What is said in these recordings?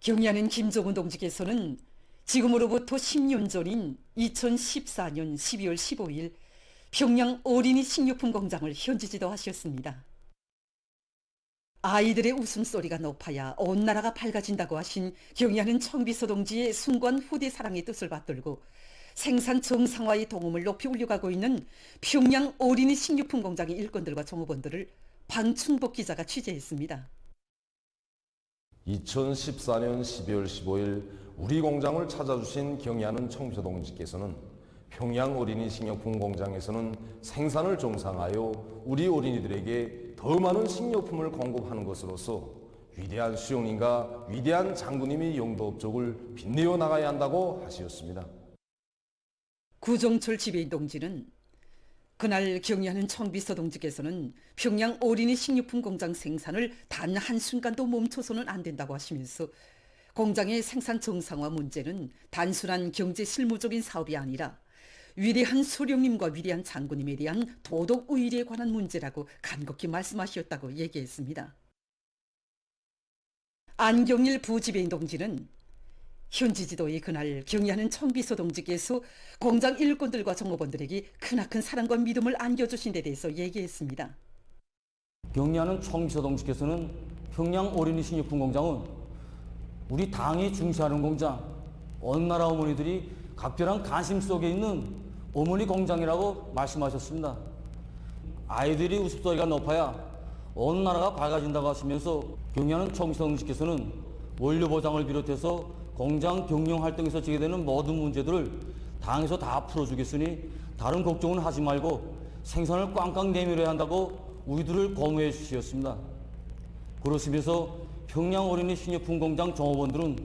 경의하는 김종은 동지께서는 지금으로부터 10년 전인 2014년 12월 15일 평양 어린이 식료품 공장을 현지지도 하셨습니다. 아이들의 웃음소리가 높아야 온 나라가 밝아진다고 하신 경의하는 청비서 동지의 숭고한 후대 사랑의 뜻을 받들고 생산 정상화의 동음을 높이 울려가고 있는 평양 어린이 식료품 공장의 일꾼들과 종업원들을 방충복 기자가 취재했습니다. 2014년 12월 15일 우리 공장을 찾아주신 경의하는 청비서 동지께서는 평양 어린이 식료품 공장에서는 생산을 정상화하여 우리 어린이들에게 더 많은 식료품을 공급하는 것으로서 위대한 수용님과 위대한 장군님의 영도 업적을 빛내어 나가야 한다고 하시었습니다. 구종철 지배인 동지는 그날 경의하는 청비서 동지께서는 평양 어린이 식료품 공장 생산을 단 한순간도 멈춰서는 안 된다고 하시면서 공장의 생산 정상화 문제는 단순한 경제 실무적인 사업이 아니라 위대한 소령님과 위대한 장군님에 대한 도덕 우일에 관한 문제라고 간곡히 말씀하셨다고 얘기했습니다. 안경일 부지배인 동지는 현지 지도의 그날 경의하는 청비서 동지께서 공장 일꾼들과 종업원들에게 크나큰 사랑과 믿음을 안겨주신 데 대해서 얘기했습니다. 경의하는 청비서 동지께서는 평양 어린이 식료품 공장은 우리 당이 중시하는 공장, 온 나라 어머니들이 각별한 관심 속에 있는 어머니 공장이라고 말씀하셨습니다. 아이들이 웃음소리가 높아야 온 나라가 밝아진다고 하시면서 경의하는 청비서 동지께서는 원료 보장을 비롯해서 공장 경영 활동에서 제기되는 모든 문제들을 당에서 다 풀어주겠으니 다른 걱정은 하지 말고 생산을 꽝꽝 내밀어야 한다고 우리들을 고무해 주셨습니다. 그러시면서 평양 어린이 식료품 공장 종업원들은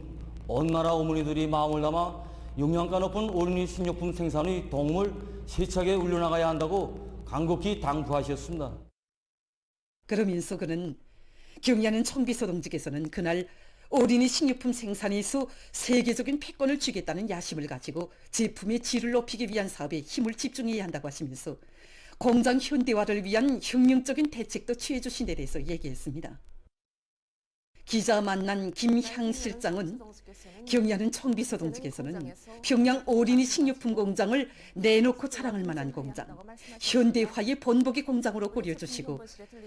온 나라 어머니들이 마음을 담아 영양가 높은 어린이 식료품 생산의 동음을 세차게 울려나가야 한다고 간곡히 당부하셨습니다. 그러면서 그는 경의하는 청비서 동지께서는 그날 어린이 식료품 생산에서 세계적인 패권을 쥐겠다는 야심을 가지고 제품의 질을 높이기 위한 사업에 힘을 집중해야 한다고 하시면서 공장 현대화를 위한 혁명적인 대책도 취해 주신 데 대해서 얘기했습니다. 기자 만난 김향 실장은 경의하는 청비서 동지께서는 평양 어린이 식료품 공장을 내놓고 자랑할 만한 공장, 현대화의 본보기 공장으로 꾸려주시고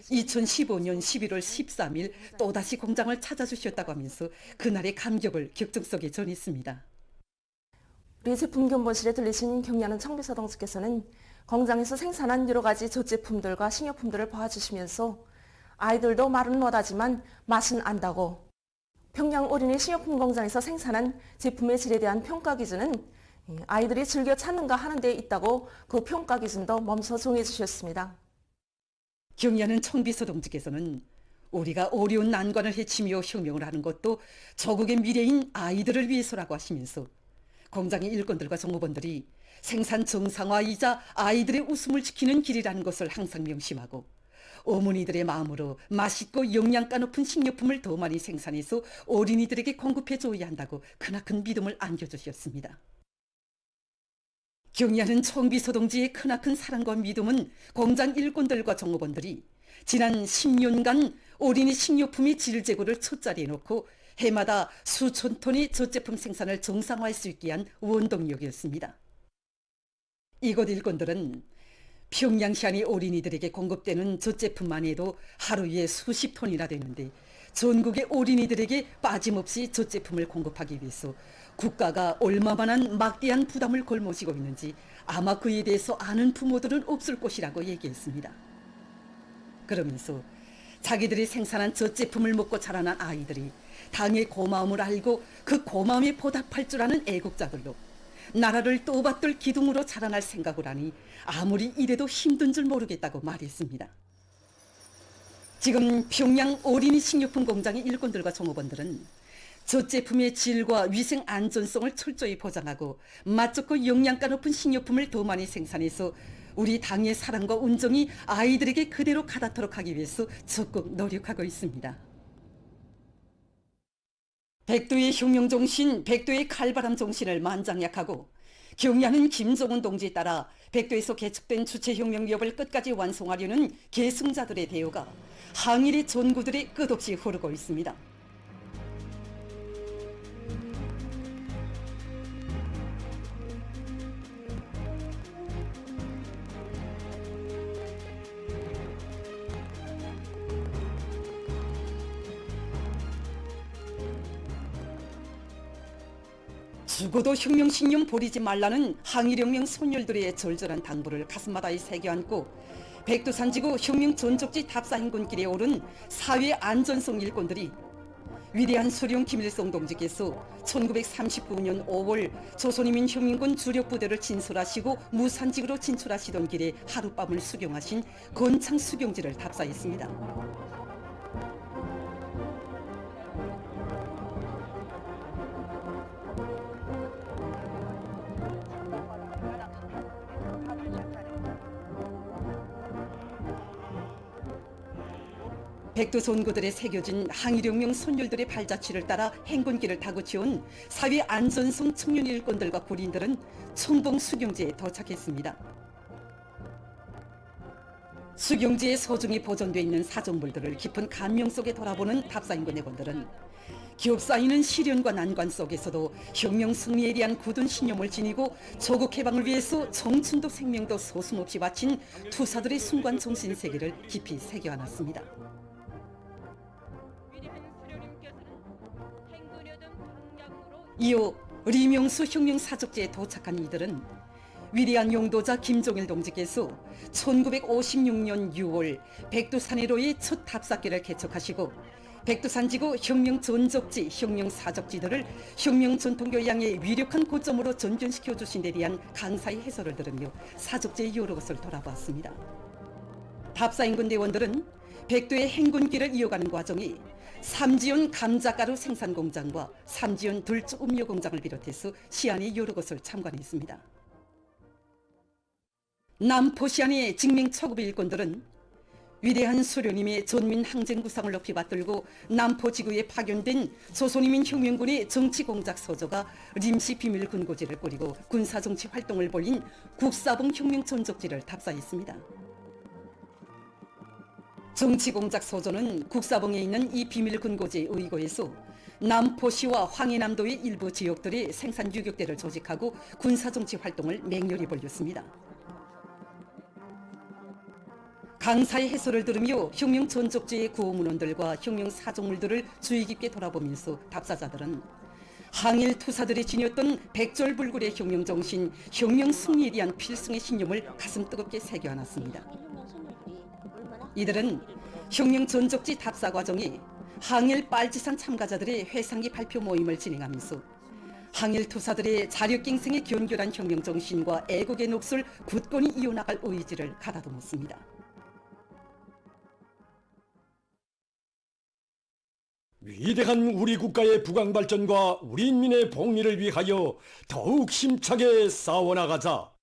2015년 11월 13일 또다시 공장을 찾아주셨다고 하면서 그날의 감격을 격정 속에 전했습니다. 우리 제품 견본실에 들리신 경의하는 청비서 동지께서는 공장에서 생산한 여러 가지 젖제품들과 식료품들을 봐주시면서 아이들도 말은 못하지만 맛은 안다고, 평양 어린이 식료품 공장에서 생산한 제품의 질에 대한 평가 기준은 아이들이 즐겨 찾는가 하는 데 있다고 그 평가 기준도 몸소 정해주셨습니다. 경의하는 청비서 동지께서는 우리가 어려운 난관을 헤치며 혁명을 하는 것도 조국의 미래인 아이들을 위해서라고 하시면서 공장의 일꾼들과 종업원들이 생산 정상화이자 아이들의 웃음을 지키는 길이라는 것을 항상 명심하고 어머니들의 마음으로 맛있고 영양가 높은 식료품을 더 많이 생산해서 어린이들에게 공급해줘야 한다고 크나큰 믿음을 안겨주셨습니다. 경의하는 청비서 동지의 크나큰 사랑과 믿음은 공장 일꾼들과 종업원들이 지난 10년간 어린이 식료품의 질 제고를 첫자리에 놓고 해마다 수천 톤의 젖제품 생산을 정상화할 수 있게 한 원동력이었습니다. 이곳 일꾼들은 평양시안의 어린이들에게 공급되는 젖제품만 해도 하루에 수십 톤이나 되는데 전국의 어린이들에게 빠짐없이 젖제품을 공급하기 위해서 국가가 얼마만한 막대한 부담을 걸머쥐고 있는지 아마 그에 대해서 아는 부모들은 없을 것이라고 얘기했습니다. 그러면서 자기들이 생산한 젖제품을 먹고 자라난 아이들이 당의 고마움을 알고 그 고마움에 보답할 줄 아는 애국자들로 나라를 떠받들 기둥으로 자라날 생각을 하니 아무리 이래도 힘든 줄 모르겠다고 말했습니다. 지금 평양 어린이 식료품 공장의 일꾼들과 종업원들은 젖제품의 질과 위생 안전성을 철저히 보장하고 맛 좋고 영양가 높은 식료품을 더 많이 생산해서 우리 당의 사랑과 운정이 아이들에게 그대로 가닿도록 하기 위해서 적극 노력하고 있습니다. 백도의 혁명정신, 백도의 칼바람 정신을 만장약하고 경의하는 김종은 동지에 따라 백도에서 개척된 주체혁명 위협을 끝까지 완성하려는 계승자들의 대우가 항일의 전구들에 끝없이 흐르고 있습니다. 죽어도 혁명신념 버리지 말라는 항일혁명 선열들의 절절한 당부를 가슴마다에 새겨안고 백두산지구 혁명 전적지 답사 행군길에 오른 사회 안전성 일꾼들이 위대한 수령 김일성 동지께서 1939년 5월 조선인민 혁명군 주력 부대를 진술하시고 무산직으로 진출하시던 길에 하룻밤을 수경하신 건창 수경지를 답사했습니다. 백두손구들에 새겨진 항일혁명 선열들의 발자취를 따라 행군길을 타고 치온 사회 안전성 청년 일꾼들과 군인들은 촌봉 수경지에 도착했습니다. 수경지에 소중히 보존되어 있는 사정물들을 깊은 감명 속에 돌아보는 답사인군 회원들은 겹쌓이는 시련과 난관 속에서도 혁명 승리에 대한 굳은 신념을 지니고 조국 해방을 위해서 청춘도 생명도 소슴없이 바친 투사들의 순관 정신 세계를 깊이 새겨안았습니다. 이후 리명수 혁명사적지에 도착한 이들은 위대한 용도자 김종일 동지께서 1956년 6월 백두산해로의 첫 답사길을 개척하시고 백두산지구 혁명전적지, 혁명사적지들을 혁명전통교양의 위력한 고점으로 전전시켜 주신 데 대한 강사의 해설을 들으며 사적지의 여러 것을 돌아보았습니다. 답사인군 대원들은 백두의 행군길을 이어가는 과정이 삼지연 감자가루 생산공장과 삼지연 들주 음료공장을 비롯해서 시안의 여러 곳을 참관했습니다. 남포 시안의 직맹 초급 일꾼들은 위대한 수령님의 전민 항쟁 구상을 높이 받들고 남포 지구에 파견된 조선인민 혁명군의 정치공작 소조가 림시 비밀 군고지를 꾸리고 군사정치 활동을 벌인 국사봉 혁명전적지를 답사했습니다. 정치공작 소조는 국사봉에 있는 이 비밀 군고지에 의거해서 남포시와 황해남도의 일부 지역들이 생산 유격대를 조직하고 군사정치 활동을 맹렬히 벌였습니다. 강사의 해설을 들으며 혁명 전적지의 구호문원들과 혁명 사정물들을 주의 깊게 돌아보면서 답사자들은 항일 투사들이 지녔던 백절불굴의 혁명 정신, 혁명 승리에 대한 필승의 신념을 가슴 뜨겁게 새겨안았습니다. 이들은 혁명 전적지 답사 과정이 항일 빨치산 참가자들의 회상기 발표 모임을 진행하면서 항일 투사들의 자력갱생의 견고한 혁명 정신과 애국의 몫을 굳건히 이어나갈 의지를 가다듬었습니다. 위대한 우리 국가의 부강 발전과 우리 인민의 복리를 위하여 더욱 힘차게 싸워나가자.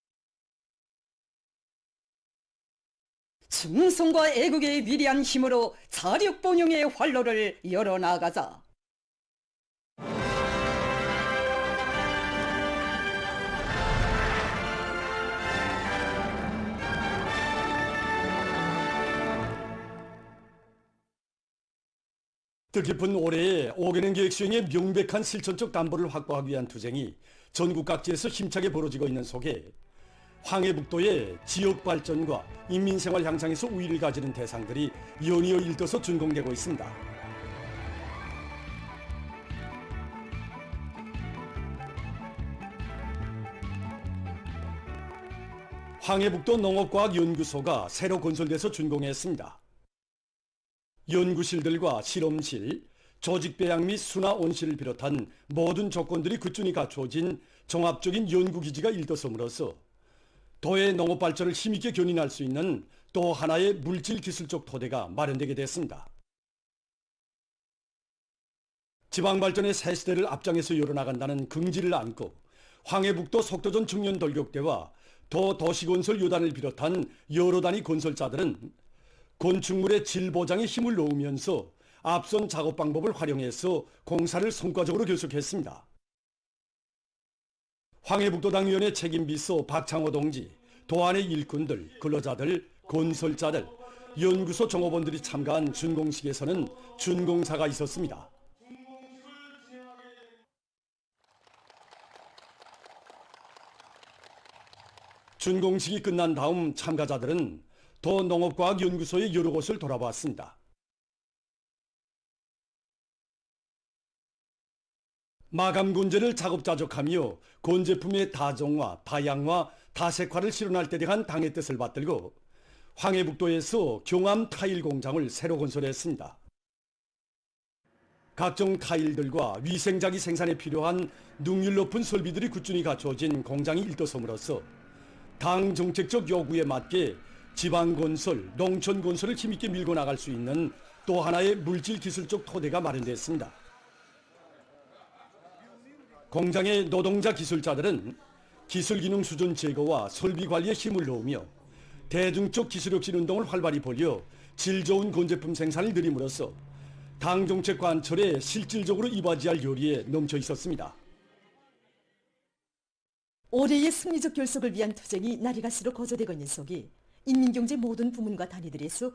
충성과 애국의 위대한 힘으로 자력본영의 활로를 열어나가자. 뜻깊은 올해에 5개년 계획 수행의 명백한 실천적 담보를 확보하기 위한 투쟁이 전국 각지에서 힘차게 벌어지고 있는 속에 황해북도의 지역 발전과 인민생활 향상에서 우위를 가지는 대상들이 연이어 일떠서 준공되고 있습니다. 황해북도 농업과학연구소가 새로 건설돼서 준공했습니다. 연구실들과 실험실, 조직배양 및 순화 온실을 비롯한 모든 조건들이 갖춘히 갖추어진 종합적인 연구기지가 일떠섬으로써 도의 농업발전을 힘있게 견인할 수 있는 또 하나의 물질기술적 토대가 마련되게 됐습니다. 지방발전의 새 시대를 앞장에서 열어나간다는 긍지를 안고 황해북도 속도전 청년 돌격대와 도 도시건설 요단을 비롯한 여러 단위 건설자들은 건축물의 질 보장에 힘을 놓으면서 앞선 작업 방법을 활용해서 공사를 성과적으로 결속했습니다. 황해북도당위원회 책임비서 박창호 동지, 도안의 일꾼들, 근로자들, 건설자들, 연구소 종업원들이 참가한 준공식에서는 준공사가 있었습니다. 준공식이 끝난 다음 참가자들은 도 농업과학연구소의 여러 곳을 돌아봤습니다. 마감 곤제를 자급자족하며 곤제품의 다종화, 다양화, 다색화를 실현할 때 대한 당의 뜻을 받들고 황해북도에서 경암 타일 공장을 새로 건설했습니다. 각종 타일들과 위생자기 생산에 필요한 능률 높은 설비들이 꾸준히 갖춰진 공장이 일도섬으로써 당 정책적 요구에 맞게 지방건설, 농촌건설을 힘있게 밀고 나갈 수 있는 또 하나의 물질 기술적 토대가 마련됐습니다. 공장의 노동자 기술자들은 기술기능 수준 제고와 설비 관리에 힘을 놓으며 대중적 기술혁신 운동을 활발히 벌여 질 좋은 곤제품 생산을 늘림으로써 당 정책 관철에 실질적으로 이바지할 요리에 넘쳐 있었습니다. 올해의 승리적 결속을 위한 투쟁이 날이 갈수록 거저되고 있는 속에 인민경제 모든 부문과 단위들에서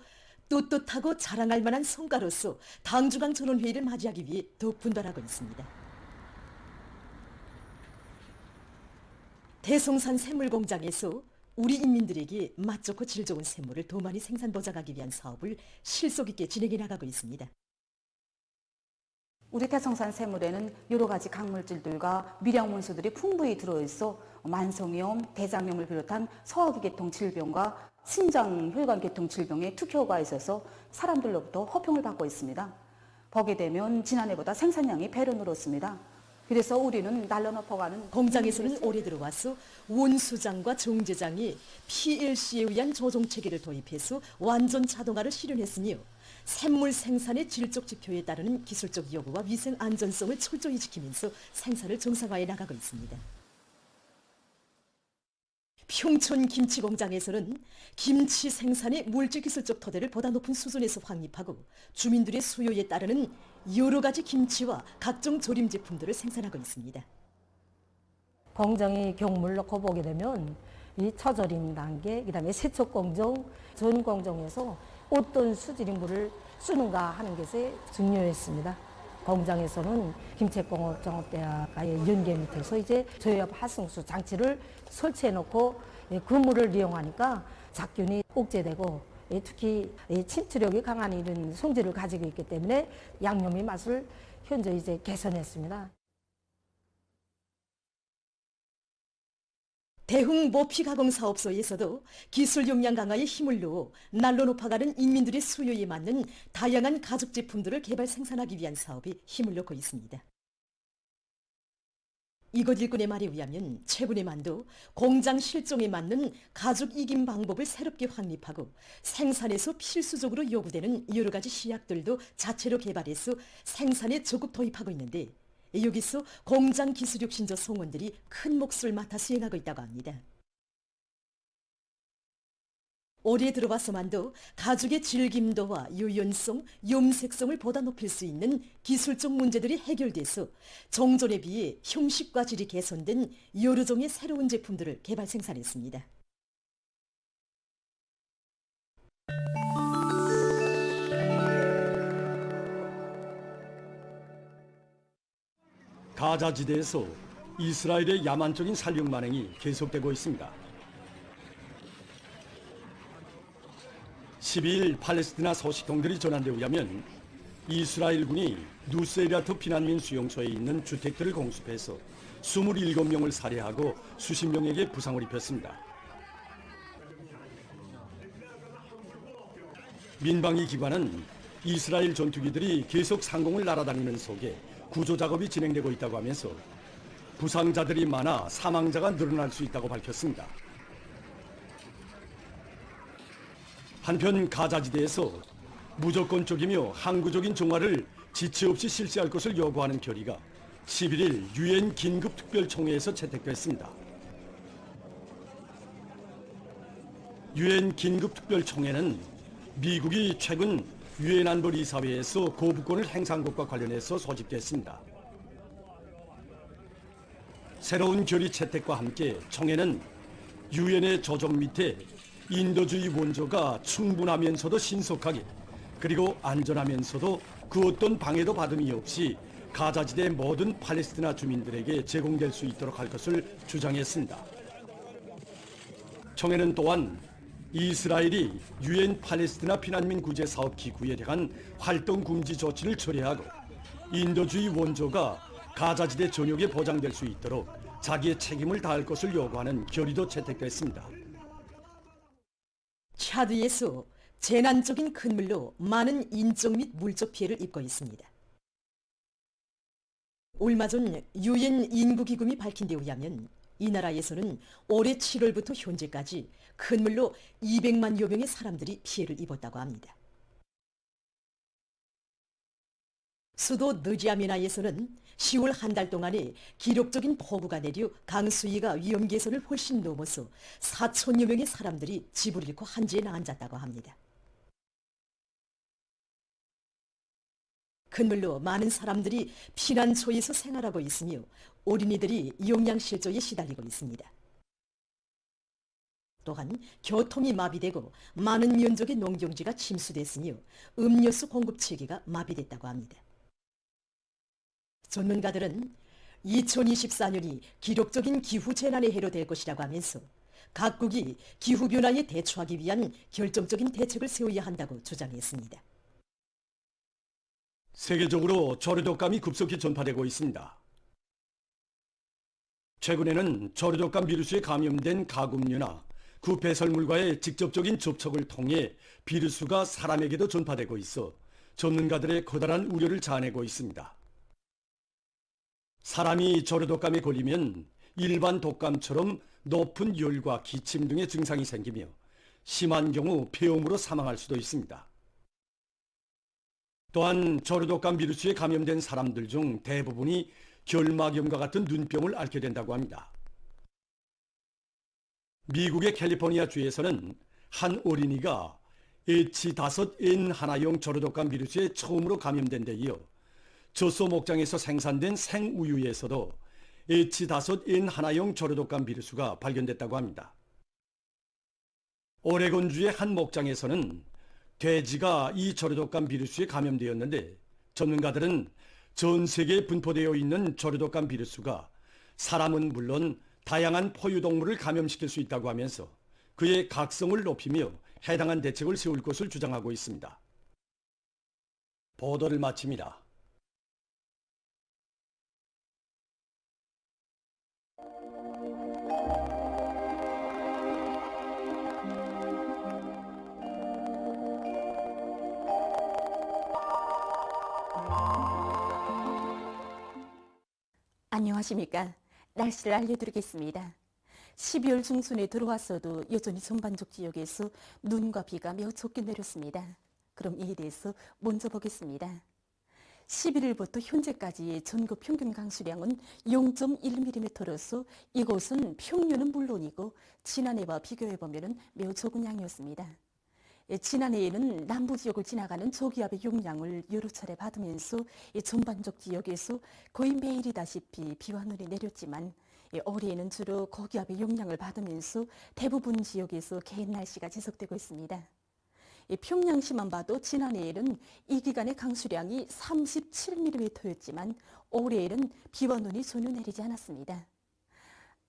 떳떳하고 자랑할 만한 성과로서 당주강 전원회의를 맞이하기 위해 더욱 분발하고 있습니다. 대성산 샘물공장에서 우리 인민들에게 맛 좋고 질 좋은 샘물을 더 많이 생산 보장하기 위한 사업을 실속 있게 진행해 나가고 있습니다. 우리 대성산 샘물에는 여러 가지 강물질들과 미량원소들이 풍부히 들어있어 만성염, 대장염을 비롯한 소화기계통 질병과 신장혈관계통 질병에 특효가 있어서 사람들로부터 호평을 받고 있습니다. 보게 되면 지난해보다 생산량이 배로 늘었습니다. 그래서 우리는 날로 높아가는 공장에서는 올해 들어와서 원수장과 정제장이 PLC에 의한 조종 체계를 도입해서 완전 자동화를 실현했으며 샘물 생산의 질적 지표에 따르는 기술적 요구와 위생 안전성을 철저히 지키면서 생산을 정상화해 나가고 있습니다. 평촌 김치공장에서는 김치 생산의 물질기술적 토대를 보다 높은 수준에서 확립하고 주민들의 수요에 따르는 여러 가지 김치와 각종 조림 제품들을 생산하고 있습니다. 공정이 경물 넣고 보게 되면 이 처절임 단계, 그다음에 세척 공정, 전 공정에서 어떤 수질인물을 쓰는가 하는 것이 중요했습니다. 공장에서는 김책공업정업대학과의 연계 밑에서 이제 저염 하승수 장치를 설치해 놓고 그물을 이용하니까 잡균이 억제되고 특히 침투력이 강한 이런 성질을 가지고 있기 때문에 양념의 맛을 현재 이제 개선했습니다. 대흥 모피 가공 사업소에서도 기술 역량 강화에 힘을 넣어 날로 높아가는 인민들의 수요에 맞는 다양한 가죽 제품들을 개발 생산하기 위한 사업에 힘을 넣고 있습니다. 이곳 일꾼의 말에 의하면 최근에 만도 공장 실종에 맞는 가죽 익임 방법을 새롭게 확립하고 생산에서 필수적으로 요구되는 여러 가지 시약들도 자체로 개발해서 생산에 적극 도입하고 있는데 여기서 공장 기술혁신자 성원들이 큰 몫을 맡아 수행하고 있다고 합니다. 올해 들어와서만도 가죽의 질김도와 유연성, 염색성을 보다 높일 수 있는 기술적 문제들이 해결돼서 정전에 비해 형식과 질이 개선된 여러 종의 새로운 제품들을 개발 생산했습니다. 가자지대에서 이스라엘의 야만적인 살육 만행이 계속되고 있습니다. 12일 팔레스티나 소식통들이 전한 데 의하면 이스라엘군이 누세이라트 피난민 수용소에 있는 주택들을 공습해서 27명을 살해하고 수십 명에게 부상을 입혔습니다. 민방위 기관은 이스라엘 전투기들이 계속 상공을 날아다니는 속에 구조 작업이 진행되고 있다고 하면서 부상자들이 많아 사망자가 늘어날 수 있다고 밝혔습니다. 한편 가자지대에서 무조건적이며 항구적인 종화를 지체 없이 실시할 것을 요구하는 결의가 11일 유엔 긴급특별총회에서 채택됐습니다. 유엔 긴급특별총회는 미국이 최근 유엔 안보리사회에서 거부권을 행사한 것과 관련해서 소집됐습니다. 새로운 결의 채택과 함께 총회는 유엔의 조정 밑에 인도주의 원조가 충분하면서도 신속하게 그리고 안전하면서도 그 어떤 방해도 받음이 없이 가자지대 모든 팔레스티나 주민들에게 제공될 수 있도록 할 것을 주장했습니다. 총회는 또한 이스라엘이 유엔 팔레스티나 피난민 구제 사업 기구에 대한 활동 금지 조치를 철회하고 인도주의 원조가 가자지대 전역에 보장될 수 있도록 자기의 책임을 다할 것을 요구하는 결의도 채택됐습니다. 차드에서 재난적인 큰 물로 많은 인적 및 물적 피해를 입고 있습니다. 얼마 전 유엔 인구기금이 밝힌 데 의하면 이 나라에서는 올해 7월부터 현재까지 큰 물로 200만여 명의 사람들이 피해를 입었다고 합니다. 수도 느지아미나에서는 10월 한 달 동안에 기록적인 폭우가 내려 강수위가 위험 개선을 훨씬 넘어서 4천여 명의 사람들이 집을 잃고 한지에 앉았다고 합니다. 큰 물로 많은 사람들이 피난처에서 생활하고 있으며 어린이들이 영양실조에 시달리고 있습니다. 또한 교통이 마비되고 많은 면적의 농경지가 침수됐으며 음료수 공급 체계가 마비됐다고 합니다. 전문가들은 2024년이 기록적인 기후재난의 해로 될 것이라고 하면서 각국이 기후변화에 대처하기 위한 결정적인 대책을 세워야 한다고 주장했습니다. 세계적으로 저류독감이 급속히 전파되고 있습니다. 최근에는 저류독감 비루스에 감염된 가금류나 그 배설물과의 직접적인 접촉을 통해 비루스가 사람에게도 전파되고 있어 전문가들의 커다란 우려를 자아내고 있습니다. 사람이 저류독감에 걸리면 일반 독감처럼 높은 열과 기침 등의 증상이 생기며 심한 경우 폐렴으로 사망할 수도 있습니다. 또한 저류독감 비루스에 감염된 사람들 중 대부분이 결막염과 같은 눈병을 앓게 된다고 합니다. 미국의 캘리포니아 주에서는 한 어린이가 H5N1형 저류독감 비루스에 처음으로 감염된 데 이어 젖소 목장에서 생산된 생우유에서도 H5N1형 저류독감 비루스가 발견됐다고 합니다. 오레곤주의 한 목장에서는 돼지가 이 저류독감 비루스에 감염되었는데 전문가들은 전 세계에 분포되어 있는 저류독감 비루스가 사람은 물론 다양한 포유동물을 감염시킬 수 있다고 하면서 그의 각성을 높이며 해당한 대책을 세울 것을 주장하고 있습니다. 보도를 마칩니다. 안녕하십니까. 날씨를 알려드리겠습니다. 12월 중순에 들어왔어도 여전히 전반적 지역에서 눈과 비가 매우 적게 내렸습니다. 그럼 이에 대해서 먼저 보겠습니다. 11일부터 현재까지의 전국 평균 강수량은 0.1mm로서 이곳은 평년은 물론이고 지난해와 비교해보면 매우 적은 양이었습니다. 지난해에는 남부 지역을 지나가는 저기압의 용량을 여러 차례 받으면서 전반적 지역에서 거의 매일이다시피 비와 눈이 내렸지만 올해에는 주로 고기압의 용량을 받으면서 대부분 지역에서 개인 날씨가 지속되고 있습니다. 평양시만 봐도 지난해에는 이 기간의 강수량이 37mm였지만 올해에는 비와 눈이 전혀 내리지 않았습니다.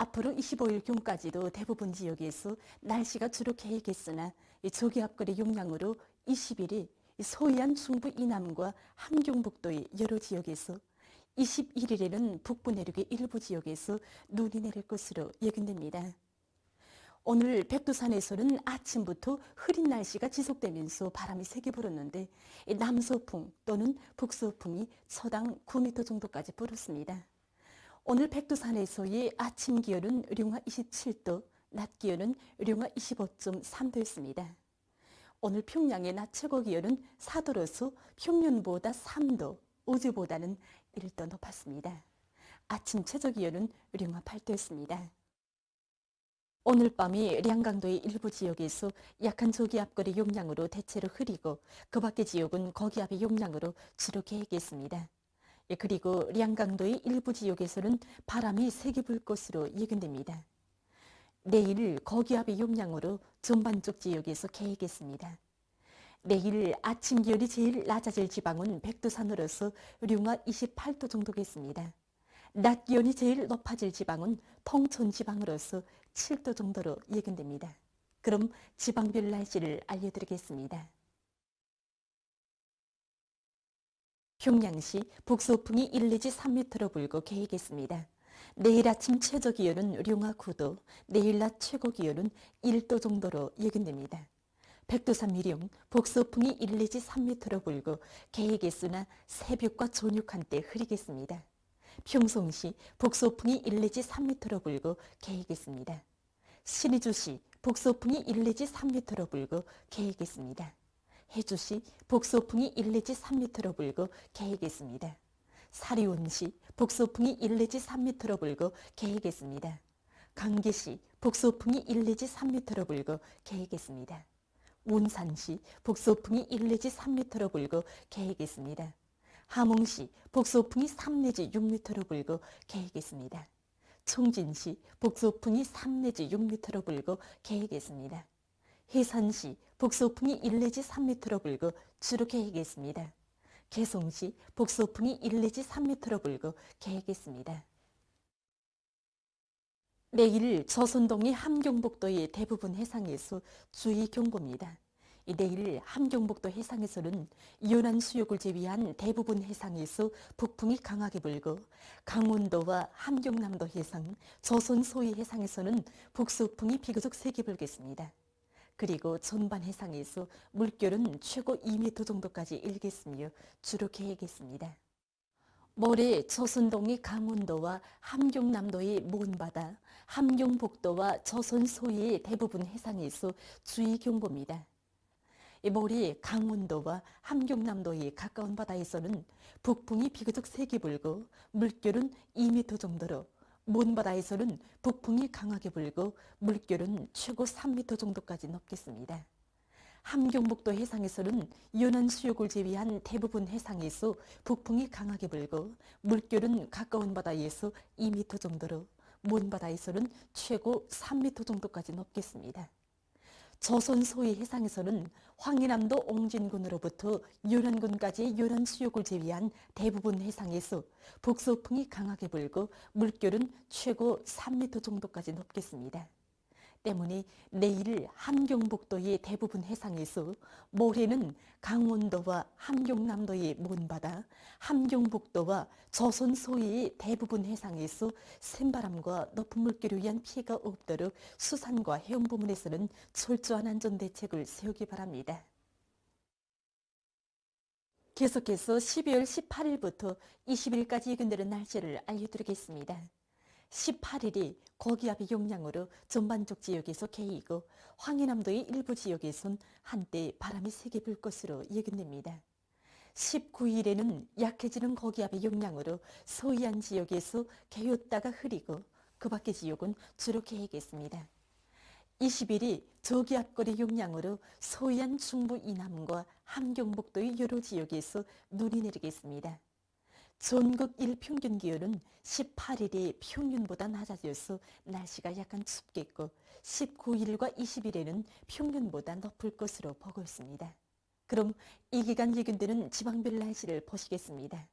앞으로 25일경까지도 대부분 지역에서 날씨가 주로 개겠으나 저기압거리 용량으로 20일이 서해안 중부 이남과 함경북도의 여러 지역에서 21일에는 북부 내륙의 일부 지역에서 눈이 내릴 것으로 예견됩니다. 오늘 백두산에서는 아침부터 흐린 날씨가 지속되면서 바람이 세게 불었는데 남서풍 또는 북서풍이 초당 9m 정도까지 불었습니다. 오늘 백두산에서의 아침 기온은 령화 27도, 낮 기온은 령화 25.3도였습니다. 오늘 평양의 낮 최고 기온은 4도로서 평년보다 3도, 어제보다는 1도 높았습니다. 아침 최저 기온은 령화 8도였습니다. 오늘 밤이 량강도의 일부 지역에서 약한 저기압거리 용량으로 대체로 흐리고 그 밖의 지역은 고기압의 용량으로 주로 개겠습니다. 그리고 량강도의 일부 지역에서는 바람이 세게 불 것으로 예견됩니다. 내일 고기압의 용량으로 전반적 지역에서 개겠습니다. 내일 아침 기온이 제일 낮아질 지방은 백두산으로서 령화 28도 정도겠습니다. 낮 기온이 제일 높아질 지방은 통천 지방으로서 7도 정도로 예견됩니다. 그럼 지방별 날씨를 알려드리겠습니다. 평양시 북소풍이 1 내지 3m로 불고 계획했습니다. 내일 아침 최저기온은 룡화 9도, 내일 낮 최고기온은 1도 정도로 예견됩니다. 백두산 미령 북소풍이 1 내지 3m로 불고 계획했으나 새벽과 저녁 한때 흐리겠습니다. 평송시 북소풍이 1 내지 3m로 불고 계획했습니다. 신의주시 북소풍이 1 내지 3m로 불고 계획했습니다. 해주시 북소풍이 1 내지 3m로 불고 계획했습니다. 사리온시 북소풍이 1 내지 3m로 불고 계획했습니다. 강계시 북소풍이 1 내지 3m로 불고 계획했습니다. 운산시 북소풍이 1 내지 3m로 불고 계획했습니다. 함흥시 북소풍이 3 내지 6m로 불고 계획했습니다. 청진시 북소풍이 3 내지 6m로 불고 계획했습니다. 해산시 북소풍이 1 내지 3m로 불고 주로 계획했습니다. 개성시 북소풍이 1 내지 3m로 불고 계획했습니다. 내일 조선동의 함경북도의 대부분 해상에서 주의 경보입니다. 내일 함경북도 해상에서는 연안 수역을 제외한 대부분 해상에서 북풍이 강하게 불고 강원도와 함경남도 해상, 조선 소위 해상에서는 북서풍이 비교적 세게 불겠습니다. 그리고 전반 해상에서 물결은 최고 2m 정도까지 일겠으며 주로 계획했습니다. 모레 조선동의 강원도와 함경남도의 먼 바다, 함경북도와 조선 소위의 대부분 해상에서 주의 경보입니다. 모레 강원도와 함경남도의 가까운 바다에서는 북풍이 비교적 세게 불고 물결은 2m 정도로, 먼 바다에서는 북풍이 강하게 불고 물결은 최고 3m 정도까지 넘겠습니다. 함경북도 해상에서는 연안 수역을 제외한 대부분 해상에서 북풍이 강하게 불고 물결은 가까운 바다에서 2m 정도로, 먼 바다에서는 최고 3m 정도까지 넘겠습니다. 조선 소위 해상에서는 황해남도 옹진군으로부터 연안군까지의 연안 수역을 제외한 대부분 해상에서 북서풍이 강하게 불고 물결은 최고 3m 정도까지 넘겠습니다. 때문에 내일 함경북도의 대부분 해상에서, 모레는 강원도와 함경남도의 먼바다, 함경북도와 조선 소위의 대부분 해상에서 센바람과 높은 물결에 의한 피해가 없도록 수산과 해운 부문에서는 철저한 안전 대책을 세우기 바랍니다. 계속해서 12월 18일부터 20일까지 예견되는 날씨를 알려드리겠습니다. 18일이 고기압의 영향으로 전반적 지역에서 개이고 황해남도의 일부 지역에선 한때 바람이 세게 불 것으로 예견됩니다. 19일에는 약해지는 고기압의 영향으로 서해안 지역에서 개였다가 흐리고 그 밖의 지역은 주로 개이겠습니다. 20일이 저기압골의 영향으로 서해안 중부 이남과 함경북도의 여러 지역에서 눈이 내리겠습니다. 전국 일평균 기온은 18일이 평균보다 낮아져서 날씨가 약간 춥겠고 19일과 20일에는 평균보다 높을 것으로 보고 있습니다. 그럼 이 기간 예견되는 지방별 날씨를 보시겠습니다.